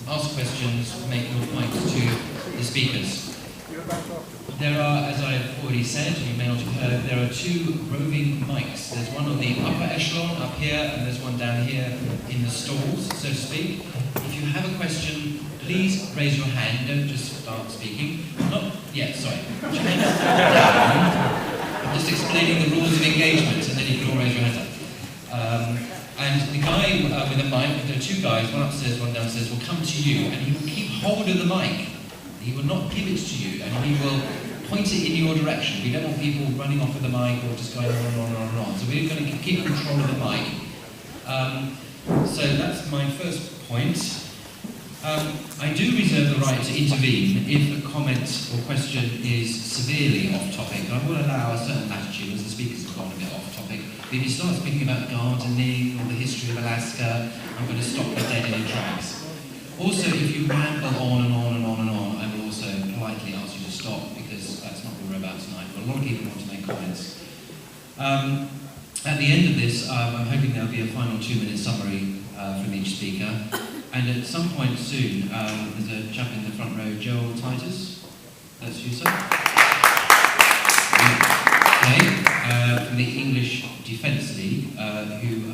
ask questions, make your point to the speakers. There are, as I've already said, you may not have heard, there are two roving mics. There's one on the upper echelon up here, and there's one down here in the stalls, so to speak. If you have a question, please raise your hand. Don't just start speaking. Not yet, sorry. Put your hand down. I'm just explaining the rules of engagement, and then you can all raise your hands up. And the guy with the mic, there are two guys, one upstairs, one downstairs, will come to you, and he will keep hold of the mic. He will not give it to you, and he will point it in your direction. We don't want people running off with the mic or just going on and on and on and on. So we're going to keep control of the mic. So that's my first point. I do reserve the right to intervene if a comment or question is severely off topic. I will allow a certain latitude as the speakers have gone a bit off topic. But if you start speaking about gardening or the history of Alaska, I'm going to stop you dead in your tracks. Also, if you ramble on and on and on and on, I will also politely ask you to stop, because that's not what we're about tonight. But a lot of people want to make comments. At the end of this, I'm hoping there'll be a final 2-minute summary from each speaker. And at some point soon, there's a chap in the front row, Joel Titus. That's you, sir. Okay. From the English Defence League, who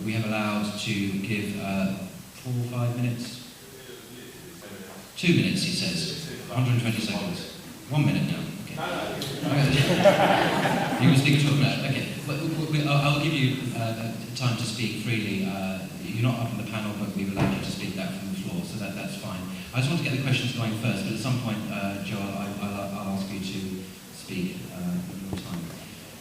we have allowed to give 4 or 5 minutes. 2 minutes, he says. 120 seconds. 1 minute now. Okay. You were speaking to a man. Okay. I'll give you time to speak freely. You're not up on the panel, but we've allowed you to speak that from the floor, so that's fine. I just want to get the questions going first, but at some point, Joel, I'll ask you to speak in your time.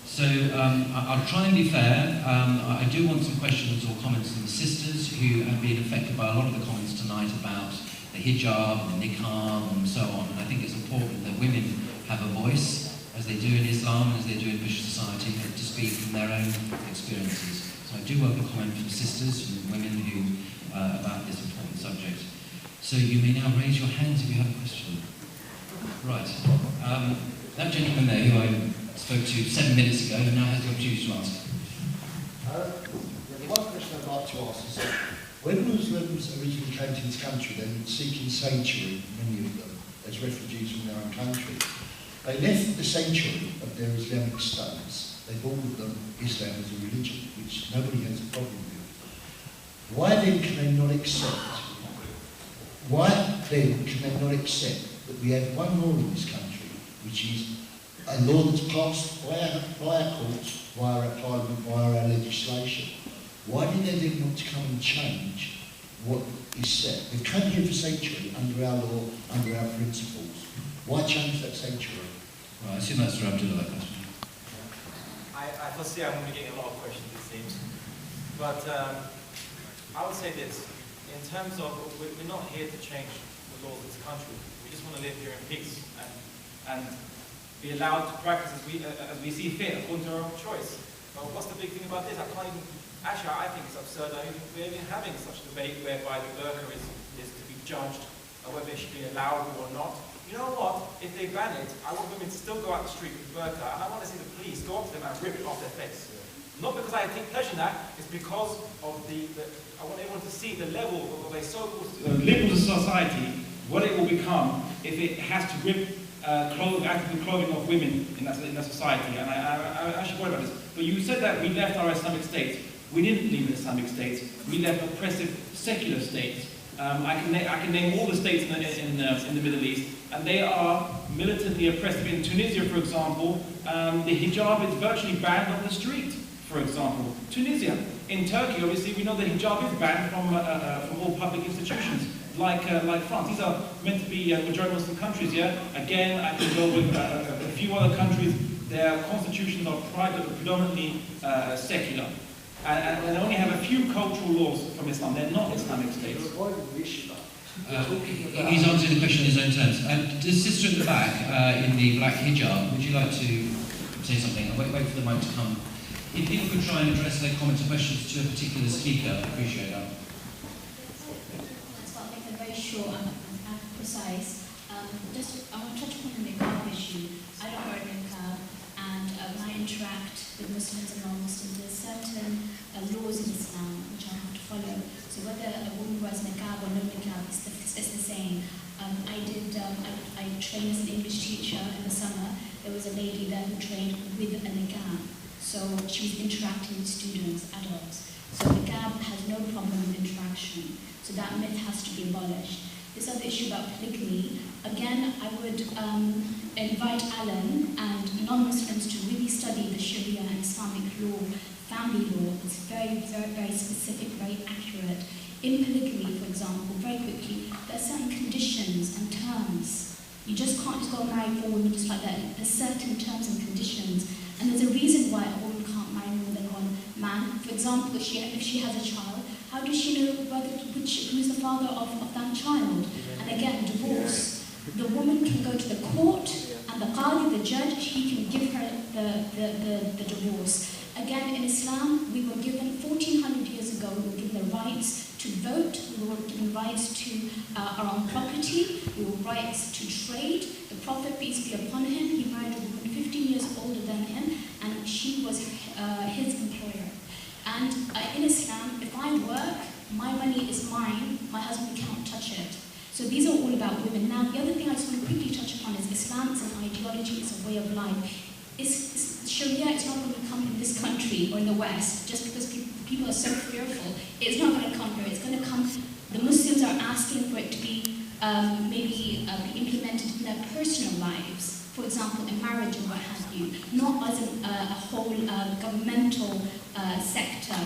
So I'll try and be fair. I do want some questions or comments from the sisters who have been affected by a lot of the comments tonight about the hijab, the niqab, and so on. And I think it's important that women have a voice, as they do in Islam and as they do in British society, to speak from their own experiences. So I do welcome a comment from sisters, from women who about this important subject. So you may now raise your hands if you have a question. Right. That gentleman there who I spoke to 7 minutes ago now has the opportunity to ask. The one question I'd like to ask is that when Muslims originally came to this country, they were seeking sanctuary, many of them, as refugees from their own country. They left the sanctuary of their Islamic states. They called them Islam as a religion, which nobody has a problem with. Why then can they not accept that we have one law in this country, which is a law that's passed by our courts, via our parliament, via our legislation? Why do they then want to come and change what is set? They've come here for sanctuary under our law, under our principles. Why change that sanctuary? Well, I assume that's for Abdullah, that question. I foresee I'm going to be getting a lot of questions, it seems. But I would say this. In terms of, we're not here to change the laws of this country. We just want to live here in peace and be allowed to practice as we see fit, according to our own choice. But what's the big thing about this? Actually, I think it's absurd that we're even having such a debate whereby the burqa is to be judged, or whether it should be allowed or not. You know what? If they ban it, I want women to still go out the street with burqa, and I want to see the police go up to them and rip it off their face. Not because I take pleasure in that, it's because of I want everyone to see the level of a so-called liberal society, what it will become if it has to rip active clothing of women in that society. And I actually worry about this. But you said that we left our Islamic states. We didn't leave the Islamic states. We left oppressive secular states. I can name all the states in the Middle East, and they are militantly oppressive. In Tunisia, for example, the hijab is virtually banned on the street, for example. Tunisia. In Turkey, obviously, we know that hijab is banned from all public institutions, like France. These are meant to be majority Muslim countries, yeah? Again, I can go with a few other countries. Their constitutions are private, but predominantly secular. And only have a few cultural laws from Islam. They're not Islamic states. He's answering the question in his own terms. The sister in the back, in the black hijab, would you like to say something? I'll wait for the mic to come. If people could try and address their comments or questions to a particular speaker, I appreciate that. That's what I think I'm very short and precise. I want to touch upon the niqab issue. I don't wear a niqab, and when I interact with Muslims and non-Muslims, there's certain laws in Islam which I have to follow. So whether a woman wears niqab or no niqab is the I trained as an English teacher in the summer. There was a lady there who trained with a niqab. So she was interacting with students, adults. So niqab has no problem with interaction. So that myth has to be abolished. This other issue about polygamy, again, I would invite Alan and non-Muslims to really study the Sharia and Islamic law, family law. It's very, very, very specific, very accurate. In polygamy, for example, very quickly, there are certain conditions and terms. You just can't just go marry 4 women just like that. There's certain terms and conditions. And there's a reason why a woman can't marry more than one man. For example, if she has a child, how does she know who's the father of that child? And again, divorce. The woman can go to the court, and the qadi, the judge, he can give her the divorce. Again, in Islam, we were given 1400 years ago, we were given the rights to vote, we were given rights to our own property, we were rights to trade. The Prophet, peace be upon him, he married a woman 15 years older than him, and she was his employer. And in Islam, if I work, my money is mine, my husband can't touch it. So these are all about women. Now, the other thing I just want to quickly touch upon is Islam is an ideology, it's a way of life. Sharia is not going to come in this country or in the West just because people are so fearful. It's not going to come here. It's going to come. The Muslims are asking for it to be be implemented in their personal lives. For example, in marriage or what have you, not as a whole governmental sector.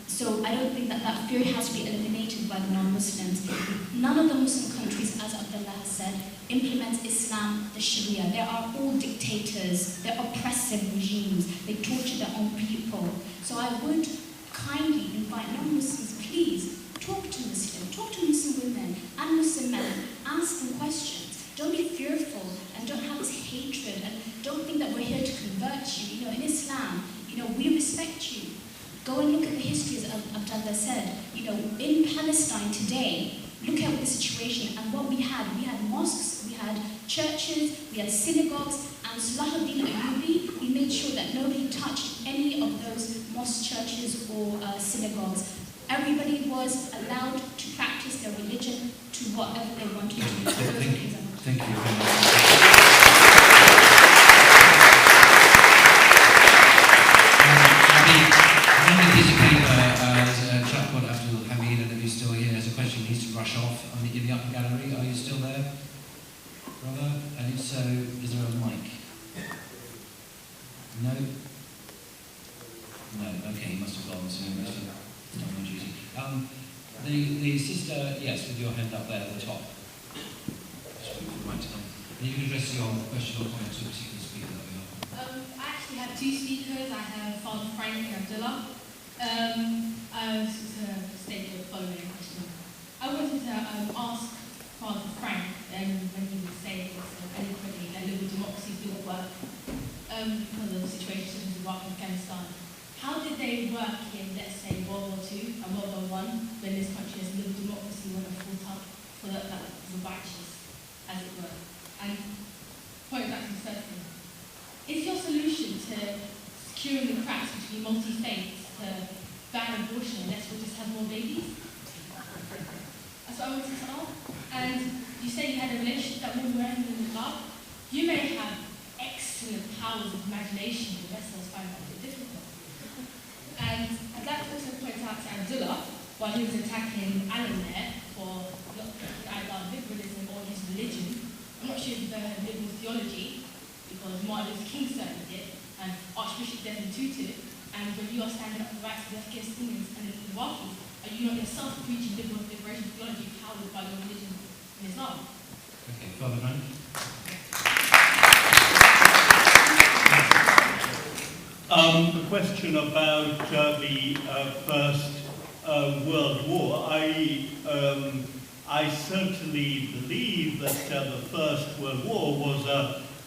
So I don't think that fear has to be eliminated by the non-Muslims. None of the Muslim countries, as Abdullah has said, implements Islam, the Sharia. They are all dictators. They're oppressive regimes. They torture their own people. So I would kindly invite non-Muslims, please, talk to Muslims, talk to Muslim women and Muslim men, ask them questions. Don't be fearful and don't have this hatred and don't think that we're here to convert you. You know, in Islam, we respect you. Go and look at the history, as Abdullah said. In Palestine today, look at the situation and what we had. We had mosques, we had churches, we had synagogues, and Salahuddin Ayyubi, we made sure that nobody touched any of those mosques, churches, or synagogues. Everybody was allowed to practice their religion to whatever they wanted to do. Thank you very much. Rush off in the upper gallery. Are you still there, brother? And if so, is there a mic? No? No, okay, he must have gone, so it's not my duty. The sister, yes, with your hand up there at the top. Right, and you can address your question or comment to a particular speaker that we are. I actually have 2 speakers. I have Father Frank and Abdullah. I was to state the following question. I wanted to ask Father Frank, when he was saying this eloquently, that liberal democracy didn't work because of the situation in Iraq and Afghanistan. How did they work in, let's say, World War II and World War I, when this country as liberal democracy wasn't fought up for the righteous, as it were? And point back to the first thing. Is your solution to securing the cracks between multi-faiths to ban abortion unless we'll just have more babies? That's what I wanted to ask. And you say you had a relationship that women were in the club. You may have excellent powers of imagination, but the rest of us find that a bit difficult. And I'd like to also point out to Abdullah, while he was attacking Alan there for either liberalism or his religion. I'm not sure if you've ever heard liberal theology, because Martin Luther King certainly did, and Archbishop Desmond Tutu. And when you are standing up for the rights of the Afghanistanians and the Iraqis, are you not yourself preaching liberation theology powered by your religion in Islam? Okay, Father Frank. A question about the First World War. I certainly believe that the First World War was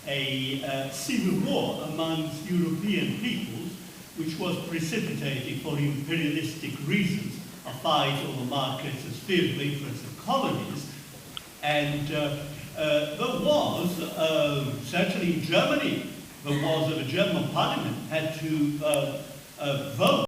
a civil war amongst European peoples, which was precipitated for imperialistic reasons, a fight over markets, a sphere of influence of colonies. And there was, certainly in Germany, there was the German parliament had to vote